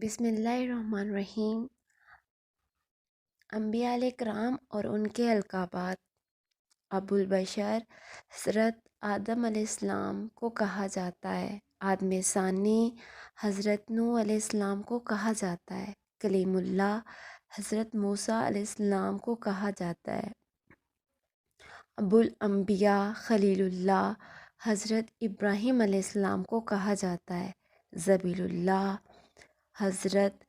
بسم اللہ الرحمن الرحیم۔ انبیاء علیہ کرام اور ان کے القابات۔ ابو البشر حضرت آدم علیہ السلام کو کہا جاتا ہے۔ آدم ثانی حضرت نوح علیہ السلام کو کہا جاتا ہے۔ کلیم اللہ حضرت موسیٰ علیہ السلام کو کہا جاتا ہے۔ ابو الانبیاء خلیل اللہ حضرت ابراہیم علیہ السلام کو کہا جاتا ہے۔ ذلیل اللہ حضرت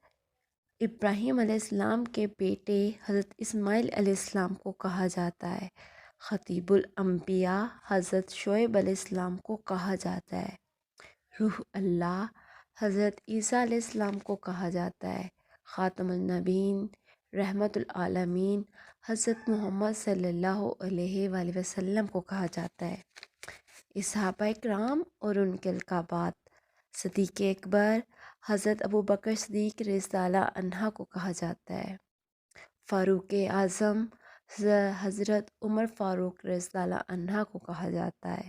ابراہیم علیہ السلام کے بیٹے حضرت اسماعیل علیہ السلام کو کہا جاتا ہے۔ خطیب الانبیاء حضرت شعیب علیہ السلام کو کہا جاتا ہے۔ روح اللہ حضرت عیسیٰ علیہ السلام کو کہا جاتا ہے۔ خاتم النبیین رحمت العالمین حضرت محمد صلی اللہ علیہ وآلہ وسلم کو کہا جاتا ہے۔ صحابہ کرام اور ان کے القابات۔ صدیق اکبر حضرت ابوبکر صدیق رضی اللہ عنہ کو کہا جاتا ہے۔ فاروق اعظم حضرت عمر فاروق رضی اللہ عنہ کو کہا جاتا ہے۔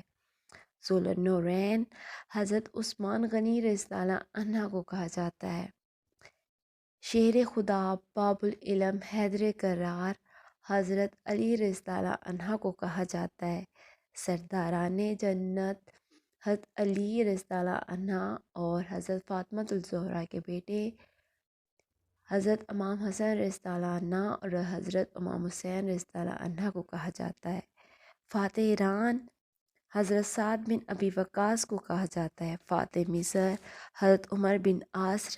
ذو النورین حضرت عثمان غنی رضی اللہ عنہ کو کہا جاتا ہے۔ شیر خدا باب العلم حیدر کرار حضرت علی رضی اللہ عنہ کو کہا جاتا ہے۔ سرداران جنت حضرت علی رضی اللہ عنہ اور حضرت فاطمہ الزہرا کے بیٹے حضرت امام حسن رضی اللہ عنہ اور حضرت امام حسین رضی اللہ عنہ کو کہا جاتا ہے۔ فاتح ایران حضرت سعد بن ابی وقاص کو کہا جاتا ہے۔ فاتح مصر حضرت عمر بن عاص